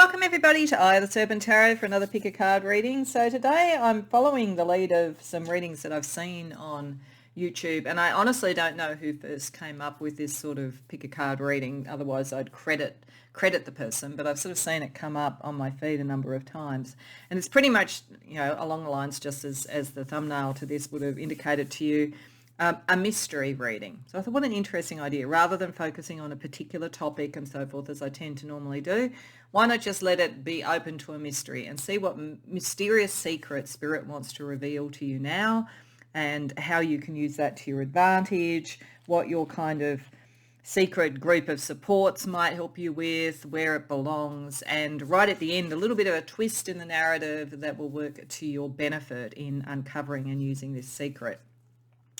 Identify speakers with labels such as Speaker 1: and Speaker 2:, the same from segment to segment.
Speaker 1: Welcome everybody to Eye of the Serpent Tarot for another pick a card reading. So today I'm following the lead of some readings that I've seen on YouTube, and I honestly don't know who first came up with this sort of pick a card reading, otherwise I'd credit the person, but I've sort of seen it come up on my feed a number of times, and it's pretty much, you know, along the lines just as the thumbnail to this would have indicated to you, a mystery reading. So I thought, what an interesting idea. Rather than focusing on a particular topic and so forth, as I tend to normally do, why not just let it be open to a mystery and see what mysterious secret Spirit wants to reveal to you now, and how you can use that to your advantage, what your kind of secret group of supports might help you with, where it belongs, and right at the end, a little bit of a twist in the narrative that will work to your benefit in uncovering and using this secret.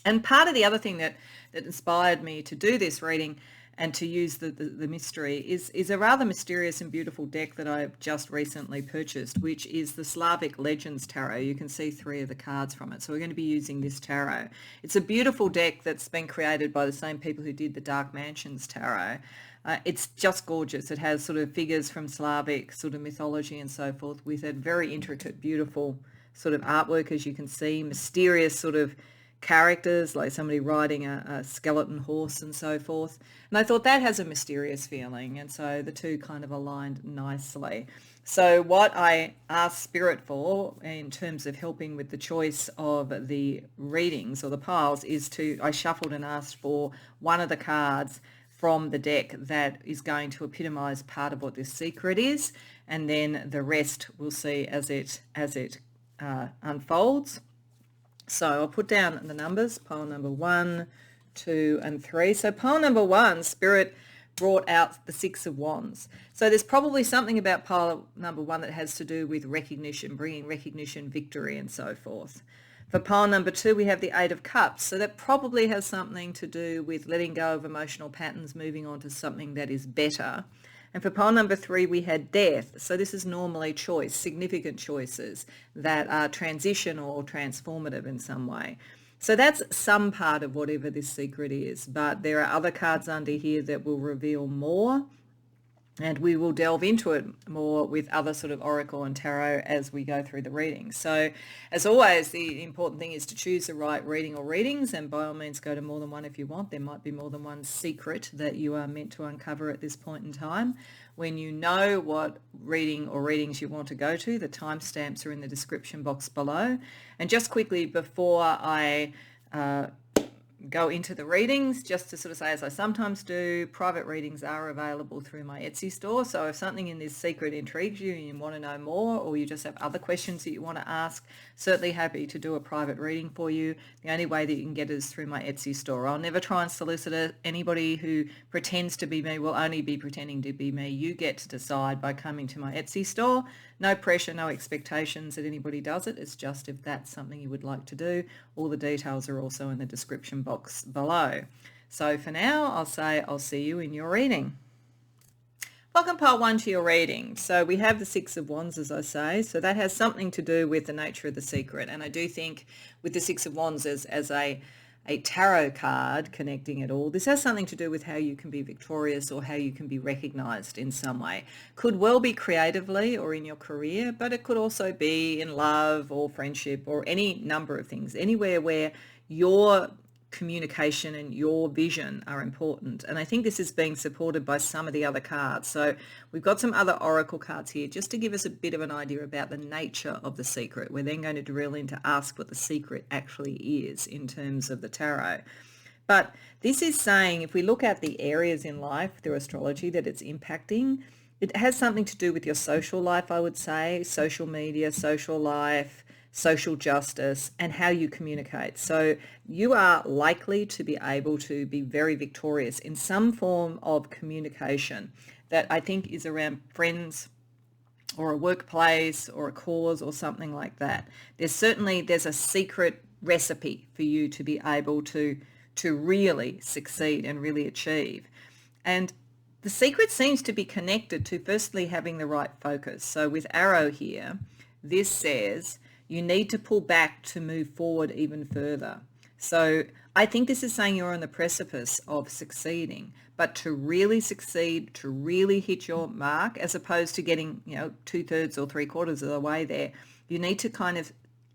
Speaker 1: And part of the other thing that inspired me to do this reading and to use the mystery is a rather mysterious and beautiful deck that I've just recently purchased, which is the Slavic Legends Tarot. You can see 3 of the cards from it. So we're going to be using this tarot. It's a beautiful deck that's been created by the same people who did the Dark Mansions Tarot. It's just gorgeous. It has sort of figures from Slavic sort of mythology and so forth, with a very intricate, beautiful sort of artwork, as you can see, mysterious sort of characters, like somebody riding a skeleton horse and so forth. And I thought that has a mysterious feeling, and so the two kind of aligned nicely. So what I asked Spirit for in terms of helping with the choice of the readings or the piles is I shuffled and asked for one of the cards from the deck that is going to epitomize part of what this secret is, and then the rest we'll see as it unfolds. So I'll put down the numbers, pile number 1, 2, and 3. So pile number 1, Spirit brought out the 6 of Wands. So there's probably something about pile number 1 that has to do with recognition, bringing recognition, victory, and so forth. For pile number 2, we have the 8 of Cups. So that probably has something to do with letting go of emotional patterns, moving on to something that is better. And for pile number 3, we had Death. So this is normally choice, significant choices that are transitional or transformative in some way. So that's some part of whatever this secret is. But there are other cards under here that will reveal more, and we will delve into it more with other sort of oracle and tarot as we go through the reading. So as always, the important thing is to choose the right reading or readings, and by all means go to more than one if you want. There might be more than one secret that you are meant to uncover at this point in time. When you know what reading or readings you want to go to, the timestamps are in the description box below. And just quickly before I go into the readings, just to sort of say, as I sometimes do, private readings are available through my Etsy store. So if something in this secret intrigues you and you want to know more, or you just have other questions that you want to ask, certainly happy to do a private reading for you. The only way that you can get it is through my Etsy store. I'll never try and solicit it. Anybody who pretends to be me will only be pretending to be me. You get to decide by coming to my Etsy store. No pressure, no expectations that anybody does it. It's just if that's something you would like to do. All the details are also in the description box below. So for now, I'll say I'll see you in your reading. Welcome part 1 to your reading. So we have the 6 of Wands, as I say. So that has something to do with the nature of the secret. And I do think with the 6 of Wands as a tarot card connecting it all, this has something to do with how you can be victorious or how you can be recognized in some way. Could well be creatively or in your career, but it could also be in love or friendship or any number of things, anywhere where your communication and your vision are important. And I think this is being supported by some of the other cards. So we've got some other oracle cards here just to give us a bit of an idea about the nature of the secret. We're then going to drill in to ask what the secret actually is in terms of the tarot. But this is saying, if we look at the areas in life through astrology that it's impacting, it has something to do with your social life, I would say, social media, social life, social justice, and how you communicate. So you are likely to be able to be very victorious in some form of communication that I think is around friends or a workplace or a cause or something like that. There's a secret recipe for you to be able to really succeed and really achieve. And the secret seems to be connected to firstly having the right focus. So with arrow here, this says you need to pull back to move forward even further. So I think this is saying you're on the precipice of succeeding, but to really succeed, to really hit your mark, as opposed to getting, 2/3 or 3/4 of the way there, you need to kind of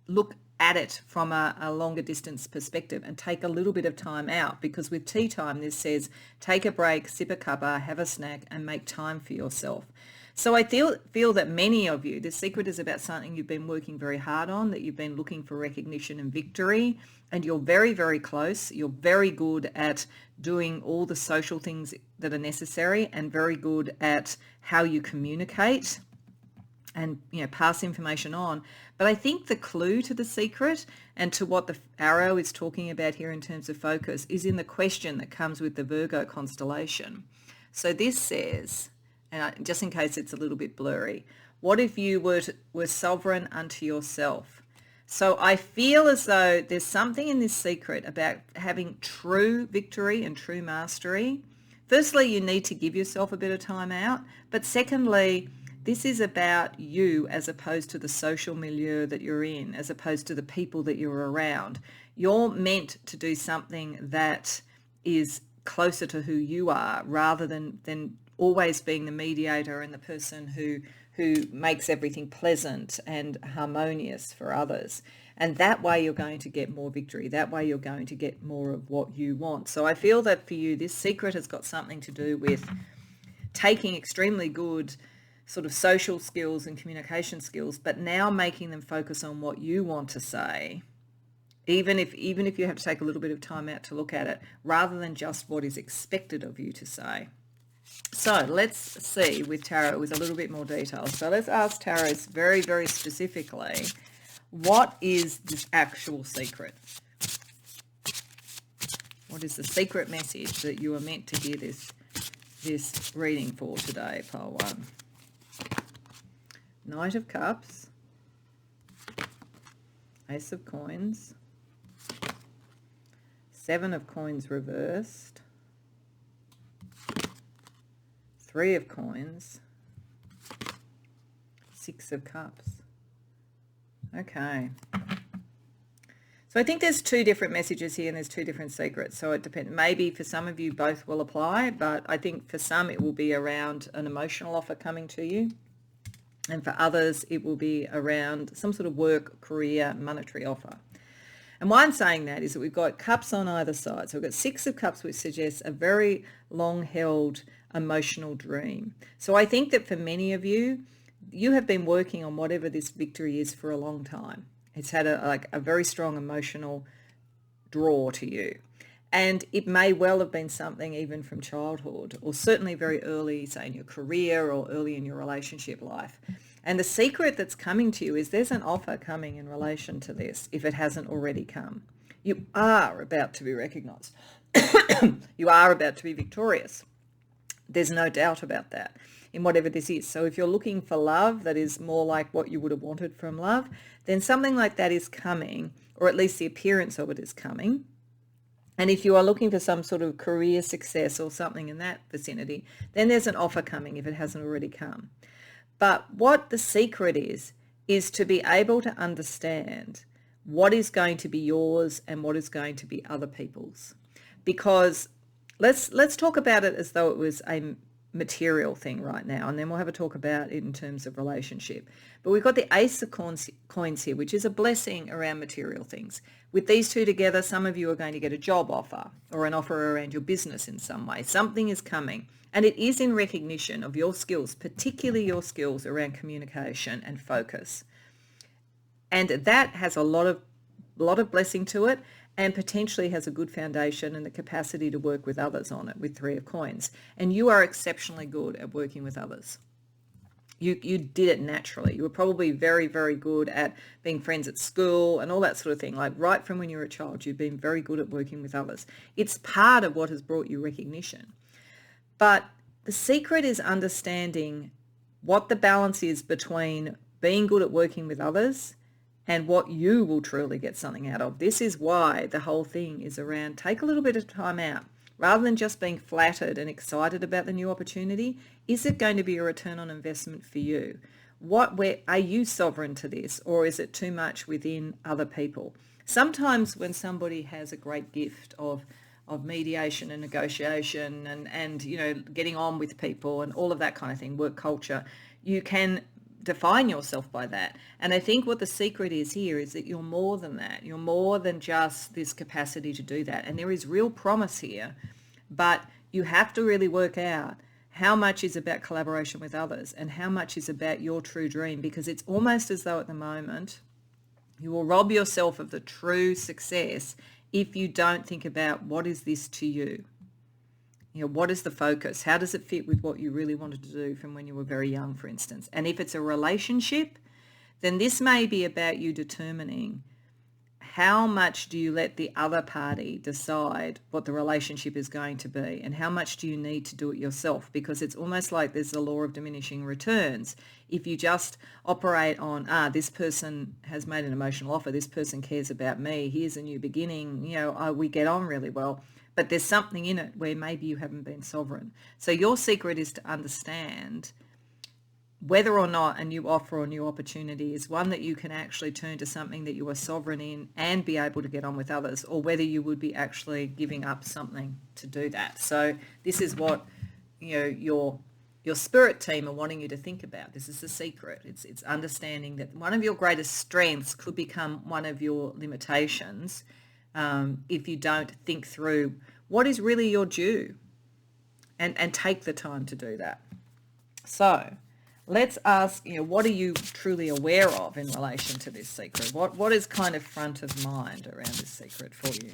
Speaker 1: look at it from a longer distance perspective and take a little bit of time out, because with tea time, this says take a break, sip a cuppa, have a snack, and make time for yourself. So I feel that many of you, the secret is about something you've been working very hard on, that you've been looking for recognition and victory, and you're very, very close. You're very good at doing all the social things that are necessary, and very good at how you communicate and pass information on. But I think the clue to the secret and to what the arrow is talking about here in terms of focus is in the question that comes with the Virgo constellation. So this says, and just in case it's a little bit blurry, what if you were sovereign unto yourself? So I feel as though there's something in this secret about having true victory and true mastery. Firstly, you need to give yourself a bit of time out. But secondly, this is about you as opposed to the social milieu that you're in, as opposed to the people that you're around. You're meant to do something that is closer to who you are, rather than always being the mediator and the person who makes everything pleasant and harmonious for others. And that way you're going to get more victory. That way you're going to get more of what you want. So I feel that for you, this secret has got something to do with taking extremely good sort of social skills and communication skills, but now making them focus on what you want to say, even if you have to take a little bit of time out to look at it, rather than just what is expected of you to say. So let's see with tarot with a little bit more detail. So let's ask tarot very, very specifically, what is this actual secret? What is the secret message that you are meant to hear this reading for today, pile 1? Knight of Cups, Ace of Coins, Seven of Coins reversed, Three of Coins, Six of Cups. Okay. So I think there's two different messages here and there's two different secrets. So it depends. Maybe for some of you both will apply, but I think for some it will be around an emotional offer coming to you. And for others, it will be around some sort of work, career, monetary offer. And why I'm saying that is that we've got cups on either side. So we've got Six of Cups, which suggests a very long-held emotional dream. So I think that for many of you, you have been working on whatever this victory is for a long time. It's had a very strong emotional draw to you. And it may well have been something even from childhood, or certainly very early, say in your career or early in your relationship life. And the secret that's coming to you is there's an offer coming in relation to this, if it hasn't already come. You are about to be recognized. You are about to be victorious. There's no doubt about that in whatever this is. So if you're looking for love that is more like what you would have wanted from love, then something like that is coming, or at least the appearance of it is coming. And if you are looking for some sort of career success or something in that vicinity, then there's an offer coming if it hasn't already come. But what the secret is to be able to understand what is going to be yours and what is going to be other people's. Because let's talk about it as though it was a material thing right now, and then we'll have a talk about it in terms of relationship. But we've got the Ace of Coins here, which is a blessing around material things. With these two together, some of you are going to get a job offer or an offer around your business in some way. Something is coming, and it is in recognition of your skills, particularly your skills around communication and focus. And that has a lot of blessing to it, and potentially has a good foundation and the capacity to work with others on it with Three of Coins. And you are exceptionally good at working with others. You did it naturally. You were probably very, very good at being friends at school and all that sort of thing. Like right from when you were a child, you've been very good at working with others. It's part of what has brought you recognition. But the secret is understanding what the balance is between being good at working with others and what you will truly get something out of. This is why the whole thing is around take a little bit of time out. Rather than just being flattered and excited about the new opportunity, is it going to be a return on investment for you? Where are you sovereign to this, or is it too much within other people? Sometimes when somebody has a great gift of mediation and negotiation and getting on with people and all of that kind of thing, work culture, you can define yourself by that. And I think what the secret is here is that you're more than that. You're more than just this capacity to do that. And there is real promise here, but you have to really work out how much is about collaboration with others and how much is about your true dream, because it's almost as though at the moment you will rob yourself of the true success if you don't think about what is this to you. What is the focus? How does it fit with what you really wanted to do from when you were very young, for instance? And if it's a relationship, then this may be about you determining how much do you let the other party decide what the relationship is going to be, and how much do you need to do it yourself? Because it's almost like there's the law of diminishing returns. If you just operate on, this person has made an emotional offer, this person cares about me, here's a new beginning, we get on really well. But there's something in it where maybe you haven't been sovereign. So your secret is to understand whether or not a new offer or new opportunity is one that you can actually turn to something that you are sovereign in and be able to get on with others, or whether you would be actually giving up something to do that. So this is what your spirit team are wanting you to think about. This is the secret. It's understanding that one of your greatest strengths could become one of your limitations if you don't think through what is really your due and take the time to do that. So let's ask, what are you truly aware of in relation to this secret? What is kind of front of mind around this secret for you?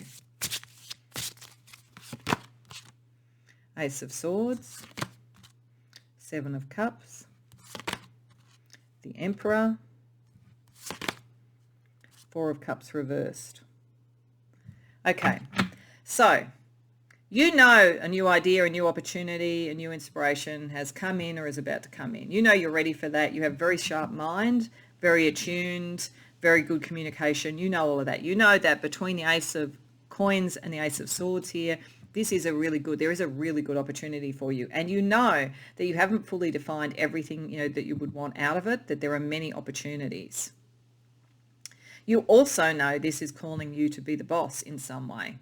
Speaker 1: Ace of Swords, Seven of Cups, the Emperor, Four of Cups reversed. Okay, so a new idea, a new opportunity, a new inspiration has come in or is about to come in. You're ready for that. You have a very sharp mind, very attuned, very good communication. All of that. That between the Ace of Coins and the Ace of Swords here, there is a really good opportunity for you. And that you haven't fully defined everything, that you would want out of it, that there are many opportunities. You also know this is calling you to be the boss in some way,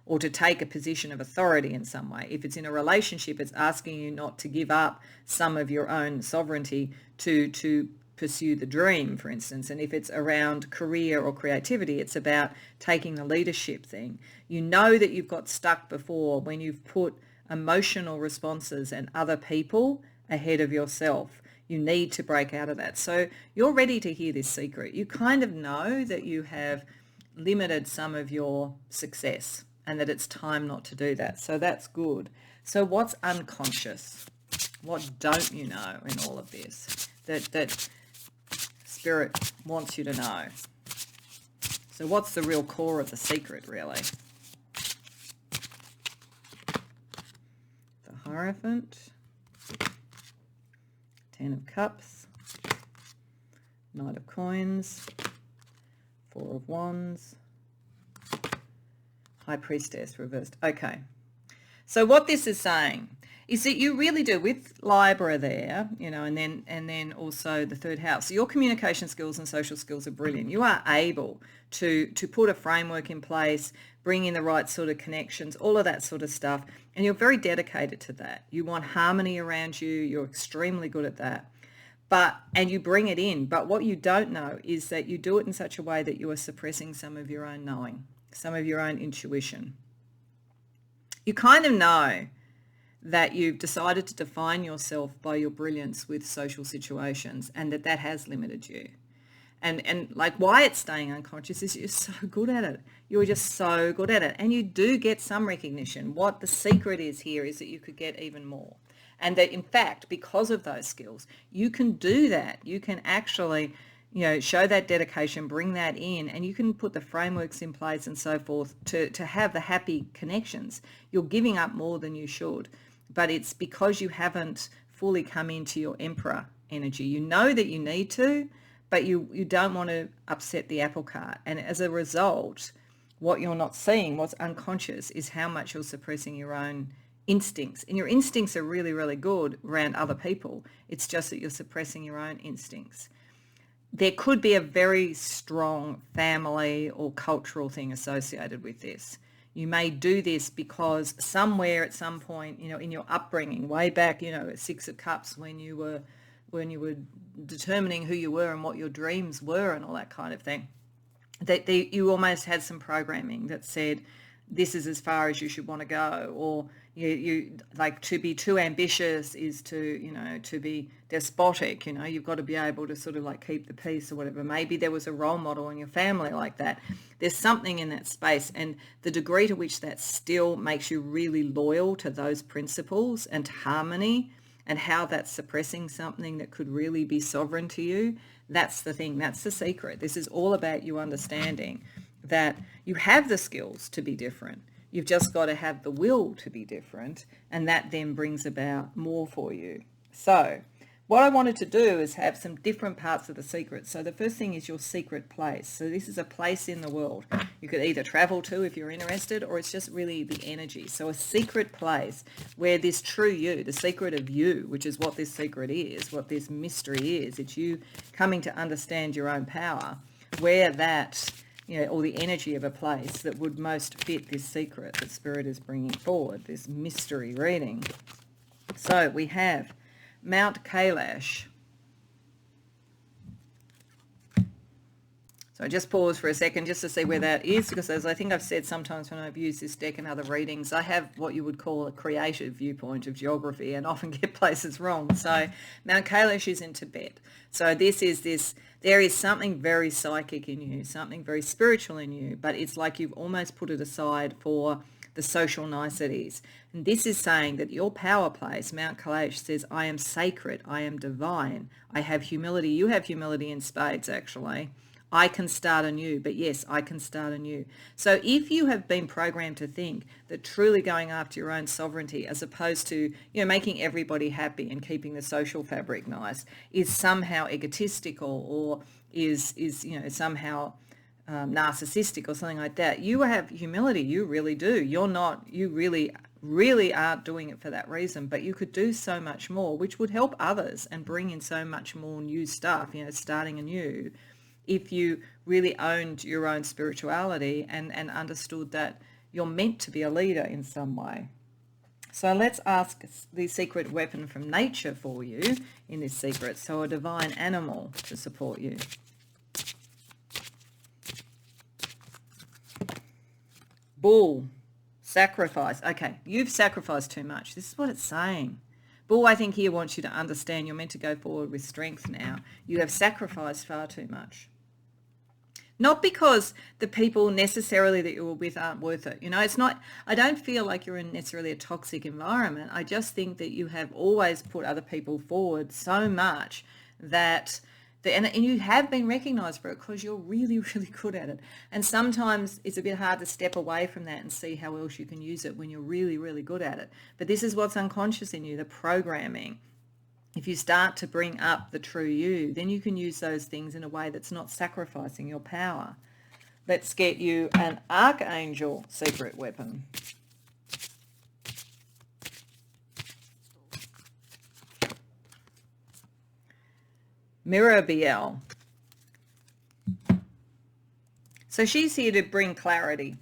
Speaker 1: or to take a position of authority in some way. If it's in a relationship, it's asking you not to give up some of your own sovereignty to pursue the dream, for instance. And if it's around career or creativity, it's about taking the leadership thing. That you've got stuck before when you've put emotional responses and other people ahead of yourself. You need to break out of that. So you're ready to hear this secret. You kind of know that you have limited some of your success and that it's time not to do that. So that's good. So what's unconscious? What don't you know in all of this that Spirit wants you to know? So what's the real core of the secret, really? The Hierophant, Ten of Cups, Knight of Coins, Four of Wands, High Priestess reversed. Okay. So what this is saying is that you really do, with Libra there, and then also the third house. So your communication skills and social skills are brilliant. You are able to put a framework in place, bring in the right sort of connections, all of that sort of stuff. And you're very dedicated to that. You want harmony around you. You're extremely good at that. And you bring it in. But what you don't know is that you do it in such a way that you are suppressing some of your own knowing, some of your own intuition. You kind of know that you've decided to define yourself by your brilliance with social situations, and that has limited you. And like why it's staying unconscious is you're so good at it. You're just so good at it. And you do get some recognition. What the secret is here is that you could get even more. And that in fact, because of those skills, you can do that. You can actually, show that dedication, bring that in, and you can put the frameworks in place and so forth to have the happy connections. You're giving up more than you should, but it's because you haven't fully come into your Emperor energy. You know that you need to, but you don't want to upset the apple cart. And as a result, what you're not seeing, what's unconscious, is how much you're suppressing your own instincts. And your instincts are really, really good around other people. It's just that you're suppressing your own instincts. there could be a very strong family or cultural thing associated with this. You may do this because somewhere at some point, in your upbringing, way back, at Six of Cups, when you were determining who you were and what your dreams were and all that kind of thing, that you almost had some programming that said this is as far as you should want to go, or you like, to be too ambitious is to be despotic. You've got to be able to sort of like keep the peace or whatever. Maybe there was a role model in your family like that. There's something in that space, and the degree to which that still makes you really loyal to those principles and to harmony, and how that's suppressing something that could really be sovereign to you. That's the thing. That's the secret. This is all about you understanding that you have the skills to be different. You've just got to have the will to be different, and that then brings about more for you. So what I wanted to do is have some different parts of the secret. So the first thing is your secret place. So this is a place in the world you could either travel to if you're interested, or it's just really the energy. So a secret place where this true you, the secret of you, which is what this secret is, what this mystery is, it's you coming to understand your own power, where that, or the energy of a place that would most fit this secret that Spirit is bringing forward, this mystery reading. So we have Mount Kailash. So I just pause for a second just to see where that is, because as I think I've said sometimes when I've used this deck in other readings, I have what you would call a creative viewpoint of geography and often get places wrong. So Mount Kailash is in Tibet. So there is something very psychic in you, something very spiritual in you, but it's like you've almost put it aside for the social niceties. And this is saying that your power place, Mount Kailash, says, I am sacred, I am divine, I have humility. You have humility in spades, actually. I can start anew, but yes, I can start anew. So if you have been programmed to think that truly going after your own sovereignty, as opposed to, making everybody happy and keeping the social fabric nice, is somehow egotistical, or is somehow narcissistic or something like that, you have humility. You really do. You really aren't doing it for that reason, but you could do so much more, which would help others and bring in so much more new stuff, starting anew, if you really owned your own spirituality and understood that you're meant to be a leader in some way. So let's ask the secret weapon from nature for you in this secret. So a divine animal to support you. Bull, sacrifice. Okay, you've sacrificed too much. This is what it's saying. Bull, I think here wants you to understand you're meant to go forward with strength now. You have sacrificed far too much. Not because the people necessarily that you were with aren't worth it. It's not, I don't feel like you're in necessarily a toxic environment. I just think that you have always put other people forward so much that, and you have been recognized for it because you're really, really good at it. And sometimes it's a bit hard to step away from that and see how else you can use it when you're really, really good at it. But this is what's unconscious in you, the programming. If you start to bring up the true you, then you can use those things in a way that's not sacrificing your power. Let's get you an archangel secret weapon. Mirabiel. So she's here to bring clarity.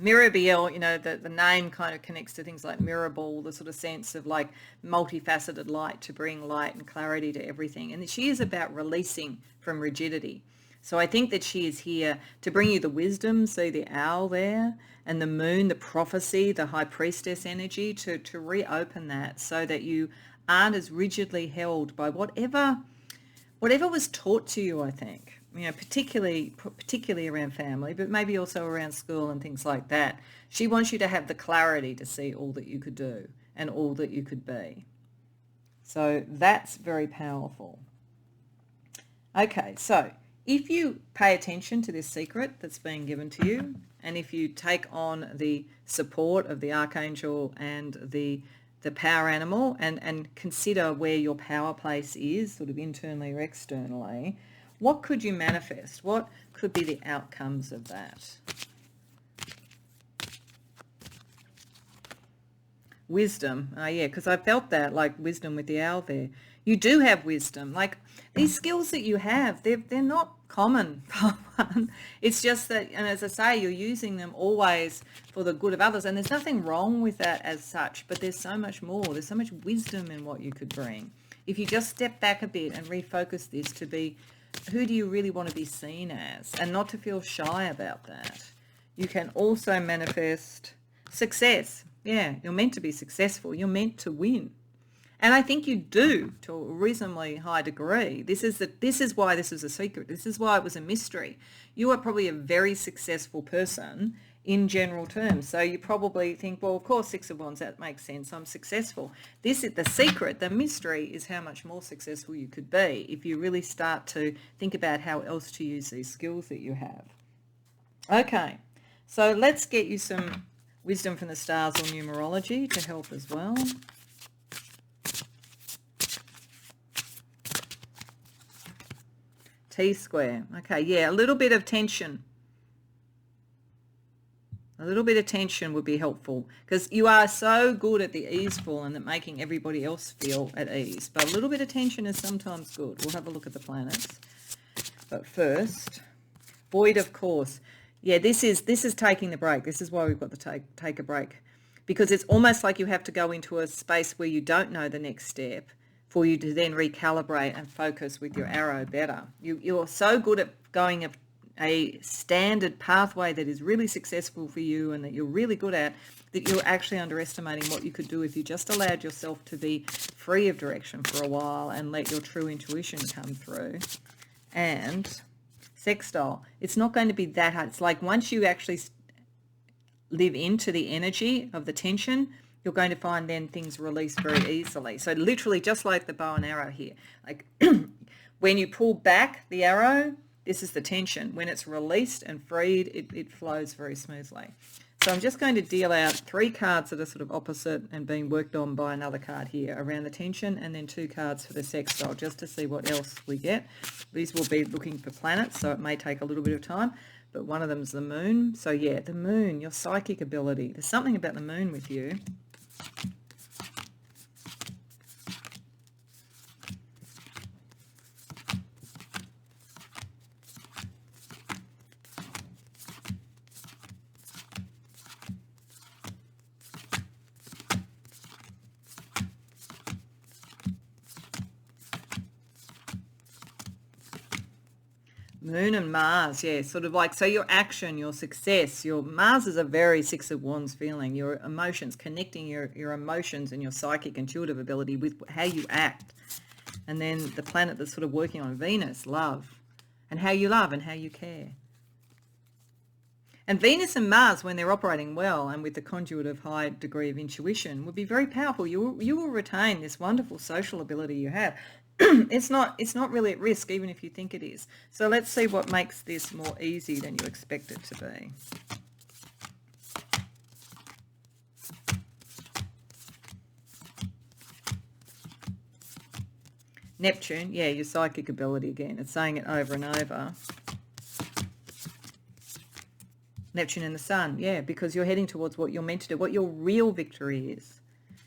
Speaker 1: Mirabiel, the name kind of connects to things like mirrorball, the sort of sense of like multifaceted light, to bring light and clarity to everything. And she is about releasing from rigidity. So I think that she is here to bring you the wisdom, see the owl there, and the moon, the prophecy, the high priestess energy, to reopen that so that you aren't as rigidly held by whatever was taught to you, I think. Particularly around family, but maybe also around school and things like that. She wants you to have the clarity to see all that you could do and all that you could be. So that's very powerful. Okay, so if you pay attention to this secret that's being given to you, and if you take on the support of the archangel and the power animal, and consider where your power place is, sort of internally or externally, what could you manifest? What could be the outcomes of that? Wisdom. Yeah, because I felt that, like wisdom with the owl there. You do have wisdom. Like these skills that you have, they're not common. It's just that, and as I say, you're using them always for the good of others, and there's nothing wrong with that as such, but there's so much more. There's so much wisdom in what you could bring. If you just step back a bit and refocus this to be, who do you really want to be seen as, and not to feel shy about that. You can also manifest success. Yeah, you're meant to be successful. You're meant to win. And I think you do to a reasonably high degree. This is why this is a secret. This is why it was a mystery. You are probably a very successful person in general terms. So you probably think, well, of course, Six of Wands, that makes sense. I'm successful. This is the secret. The mystery is how much more successful you could be if you really start to think about how else to use these skills that you have. Okay, so let's get you some wisdom from the stars or numerology to help as well. T-square. Okay, yeah, a little bit of tension. A little bit of tension would be helpful because you are so good at the easeful and at making everybody else feel at ease. But a little bit of tension is sometimes good. We'll have a look at the planets. But first, void of course. Yeah, this is taking the break. This is why we've got the take a break, because it's almost like you have to go into a space where you don't know the next step for you to then recalibrate and focus with your arrow better. You're so good at going a standard pathway that is really successful for you and that you're really good at, that you're actually underestimating what you could do if you just allowed yourself to be free of direction for a while and let your true intuition come through. And sextile, it's not going to be that hard. It's like once you actually live into the energy of the tension, you're going to find then things release very easily. So literally just like the bow and arrow here, like when you pull back the arrow, this is the tension. When it's released and freed, it flows very smoothly. So I'm just going to deal out 3 cards that are sort of opposite and being worked on by another card here around the tension, and then 2 cards for the sextile just to see what else we get. These will be looking for planets, so it may take a little bit of time, but one of them is the moon. So yeah, the moon, your psychic ability. There's something about the moon with you. Moon and Mars, yeah, sort of like, so your action, your success, your Mars is a very Six of Wands feeling, your emotions, connecting your emotions and your psychic intuitive ability with how you act. And then the planet that's sort of working on Venus, love, and how you love and how you care. And Venus and Mars, when they're operating well and with the conduit of high degree of intuition, would be very powerful. You will retain this wonderful social ability you have. It's not really at risk, even if you think it is. So let's see what makes this more easy than you expect it to be. Neptune, yeah, your psychic ability again. It's saying it over and over. Neptune and the Sun, yeah, because you're heading towards what you're meant to do, what your real victory is.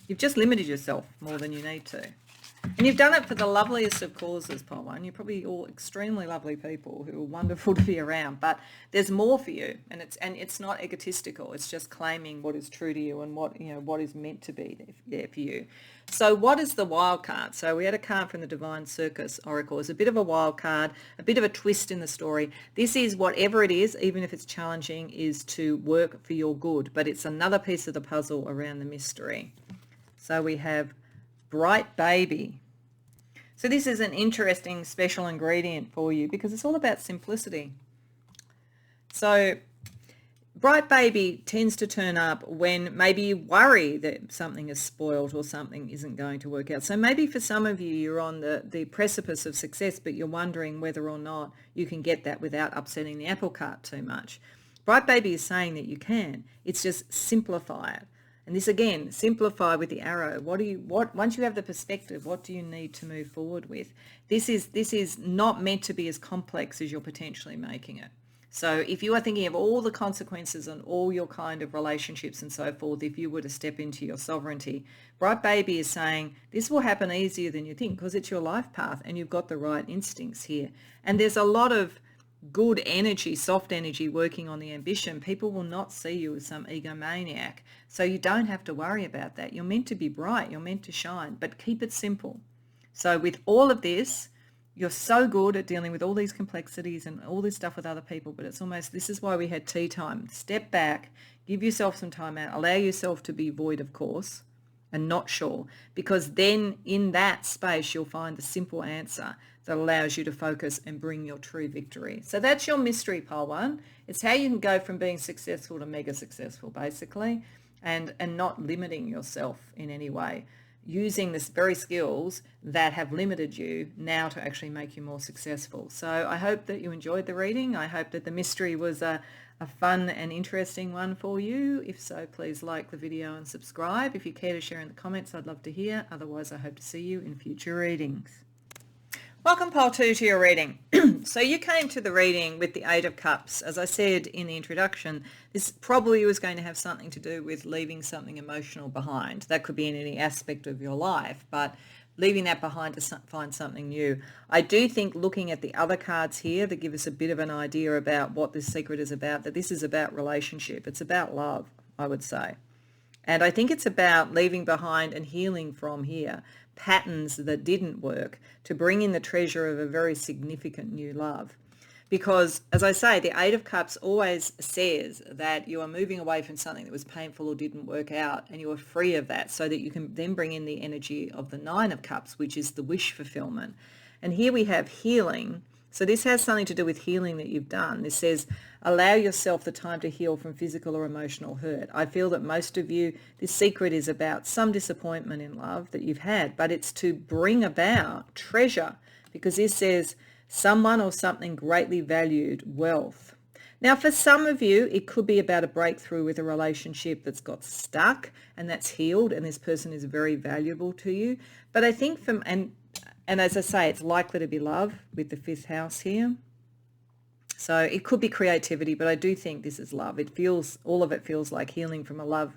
Speaker 1: You've just limited yourself more than you need to. And you've done it for the loveliest of causes, Pole One. You're probably all extremely lovely people who are wonderful to be around, but there's more for you, and it's not egotistical. It's just claiming what is true to you and what is meant to be there for you. So what is the wild card? So we had a card from the Divine Circus Oracle. It's a bit of a wild card, a bit of a twist in the story. This is whatever it is, even if it's challenging, is to work for your good, but it's another piece of the puzzle around the mystery. So we have Bright Baby. So this is an interesting special ingredient for you because it's all about simplicity. So Bright Baby tends to turn up when maybe you worry that something is spoiled or something isn't going to work out. So maybe for some of you, you're on the precipice of success, but you're wondering whether or not you can get that without upsetting the apple cart too much. Bright Baby is saying that you can. It's just simplify it. And this again, simplify with the arrow. Once you have the perspective, what do you need to move forward with? This is not meant to be as complex as you're potentially making it. So if you are thinking of all the consequences and all your kind of relationships and so forth, if you were to step into your sovereignty, Bright Baby is saying this will happen easier than you think because it's your life path and you've got the right instincts here. And there's a lot of good energy, soft energy working on the ambition. People will not see you as some egomaniac. So you don't have to worry about that. You're meant to be bright. You're meant to shine, but keep it simple. So with all of this, you're so good at dealing with all these complexities and all this stuff with other people, but it's almost, this is why we had tea time. Step back, give yourself some time out, allow yourself to be void, of course, and not sure, because then in that space, you'll find the simple answer that allows you to focus and bring your true victory. So that's your mystery, pile one. It's how you can go from being successful to mega successful, basically, and not limiting yourself in any way, using this very skills that have limited you now to actually make you more successful. So I hope that you enjoyed the reading. I hope that the mystery was a fun and interesting one for you. If so, please like the video and subscribe. If you care to share in the comments, I'd love to hear. Otherwise, I hope to see you in future readings. Welcome, pile two, to your reading. So you came to the reading with the Eight of Cups. As I said in the introduction, this probably was going to have something to do with leaving something emotional behind. That could be in any aspect of your life, but leaving that behind to find something new. I do think looking at the other cards here that give us a bit of an idea about what this secret is about, that this is about relationship. It's about love, I would say. And I think it's about leaving behind and healing from here patterns that didn't work to bring in the treasure of a very significant new love. Because, as I say, the Eight of Cups always says that you are moving away from something that was painful or didn't work out, and you are free of that so that you can then bring in the energy of the Nine of Cups, which is the wish fulfillment. And here we have healing. So this has something to do with healing that you've done. This says, allow yourself the time to heal from physical or emotional hurt. I feel that most of you, this secret is about some disappointment in love that you've had, but it's to bring about treasure, because this says someone or something greatly valued, wealth. Now, for some of you, it could be about a breakthrough with a relationship that's got stuck and that's healed, and this person is very valuable to you. But I think and as I say, it's likely to be love with the fifth house here. So it could be creativity, but I do think this is love. All of it feels like healing from a love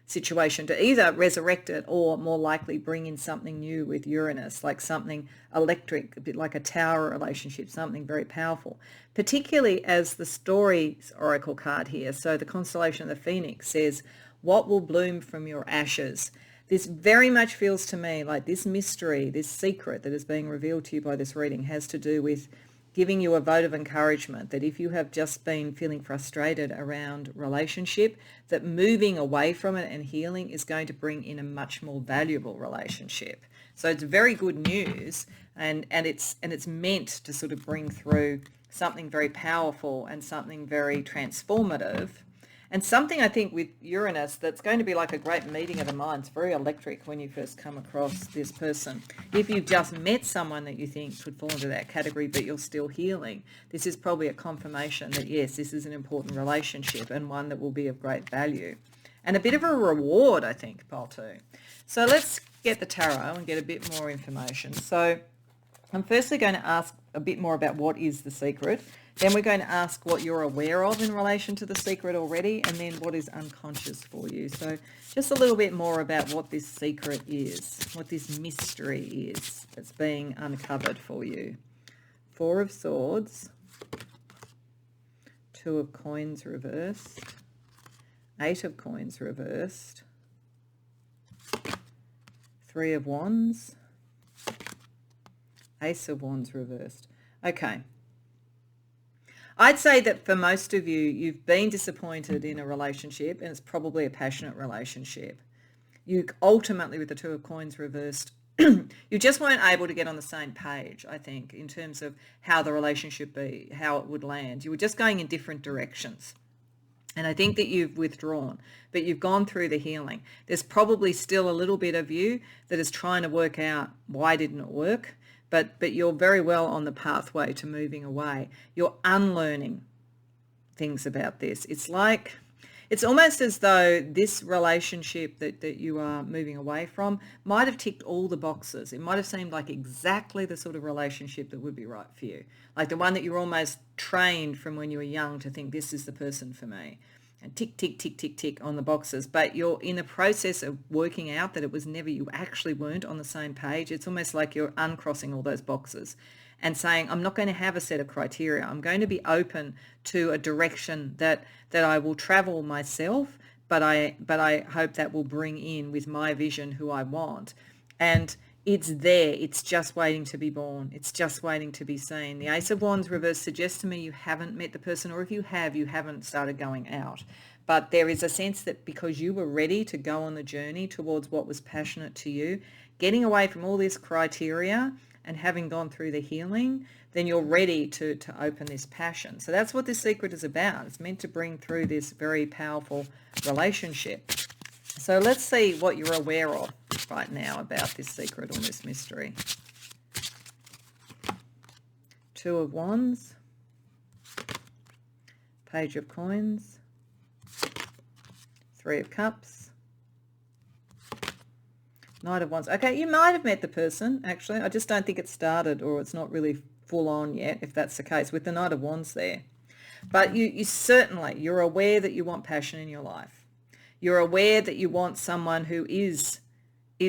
Speaker 1: situation to either resurrect it or more likely bring in something new with Uranus, like something electric, a bit like a tower relationship, something very powerful, particularly as the Stories Oracle card here. So the constellation of the Phoenix says, what will bloom from your ashes? This very much feels to me like this mystery, this secret that is being revealed to you by this reading has to do with giving you a vote of encouragement that if you have just been feeling frustrated around relationship, that moving away from it and healing is going to bring in a much more valuable relationship. So it's very good news, and it's meant to sort of bring through something very powerful and something very transformative. And something I think with Uranus that's going to be like a great meeting of the minds, very electric when you first come across this person. If you've just met someone that you think could fall into that category, but you're still healing, this is probably a confirmation that, yes, this is an important relationship and one that will be of great value. And a bit of a reward, I think, pile two. So let's get the tarot and get a bit more information. So I'm firstly going to ask a bit more about what is the secret. Then we're going to ask what you're aware of in relation to the secret already, and then what is unconscious for you. So just a little bit more about what this secret is, what this mystery is that's being uncovered for you. Four of Swords, Two of Coins reversed, Eight of Coins reversed, Three of Wands, Ace of Wands reversed. Okay. I'd say that for most of you, you've been disappointed in a relationship, and it's probably a passionate relationship. You ultimately, with the Two of Coins reversed, you just weren't able to get on the same page, I think, in terms of how the relationship be, how it would land. You were just going in different directions. And I think that you've withdrawn, but you've gone through the healing. There's probably still a little bit of you that is trying to work out why didn't it work. But you're very well on the pathway to moving away. You're unlearning things about this. It's like It's almost as though this relationship that you are moving away from might have ticked all the boxes. It might have seemed like exactly the sort of relationship that would be right for you. Like the one that you were almost trained from when you were young to think, this is the person for me. And tick, tick, tick, tick, tick on the boxes. But you're in the process of working out that it was never, you actually weren't on the same page. It's almost like you're uncrossing all those boxes and saying, I'm not going to have a set of criteria. I'm going to be open to a direction that I will travel myself, but I hope that will bring in with my vision who I want. And it's there. It's just waiting to be born. It's just waiting to be seen. The Ace of Wands reverse suggests to me you haven't met the person, or if you have, you haven't started going out. But there is a sense that because you were ready to go on the journey towards what was passionate to you, getting away from all this criteria and having gone through the healing, then you're ready to open this passion. So that's what this secret is about. It's meant to bring through this very powerful relationship. So let's see what you're aware of right now about this secret or this mystery. Two of Wands, Page of Coins, Three of Cups, Knight of Wands. Okay, you might have met the person, actually. I just don't think it started, or it's not really full on yet, if that's the case, with the Knight of Wands there. But you certainly, you're aware that you want passion in your life. You're aware that you want someone who is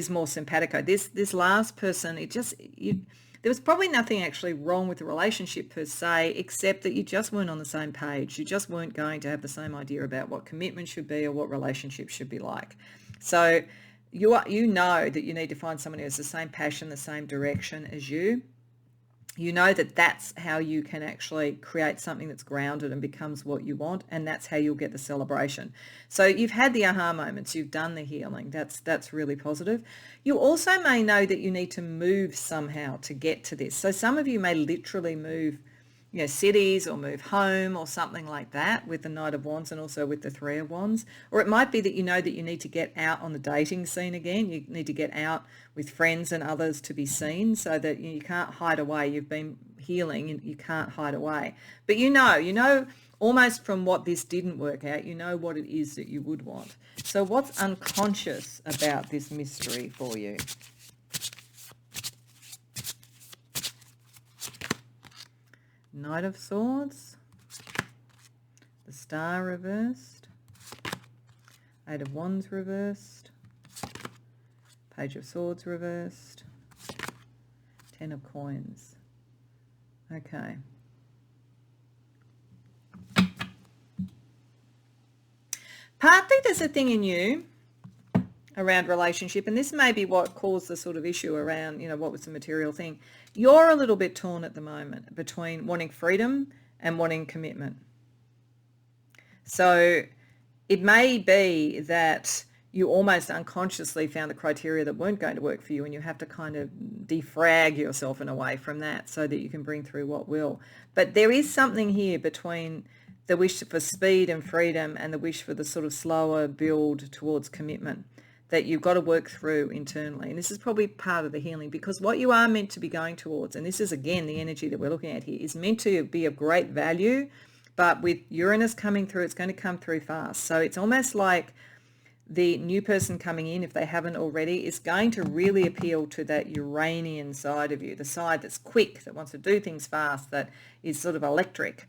Speaker 1: more simpatico. This last person, there was probably nothing actually wrong with the relationship per se, except that you just weren't on the same page. You just weren't going to have the same idea about what commitment should be or what relationships should be like. So you know that you need to find someone who has the same passion, the same direction as you. You know that that's how you can actually create something that's grounded and becomes what you want, and that's how you'll get the celebration. So you've had the aha moments, you've done the healing. That's really positive. You also may know that you need to move somehow to get to this. So some of you may literally move, cities or move home or something like that with the Knight of Wands and also with the Three of Wands. Or it might be that you know that you need to get out on the dating scene again. You need to get out with friends and others to be seen, so that you can't hide away. You've been healing and you can't hide away. But you know almost from what this didn't work out, you know what it is that you would want. So what's unconscious about this mystery for you? Knight of Swords, the Star reversed, Eight of Wands reversed, Page of Swords reversed, Ten of Coins. Okay. Partly there's a thing in you around relationship, and this may be what caused the sort of issue around, what was the material thing. You're a little bit torn at the moment between wanting freedom and wanting commitment. So it may be that you almost unconsciously found the criteria that weren't going to work for you, and you have to kind of defrag yourself in a way from that so that you can bring through what will. But there is something here between the wish for speed and freedom and the wish for the sort of slower build towards commitment that you've got to work through internally. And this is probably part of the healing, because what you are meant to be going towards, and this is again the energy that we're looking at here, is meant to be of great value, but with Uranus coming through, it's going to come through fast. So it's almost like the new person coming in, if they haven't already, is going to really appeal to that Uranian side of you, the side that's quick, that wants to do things fast, that is sort of electric.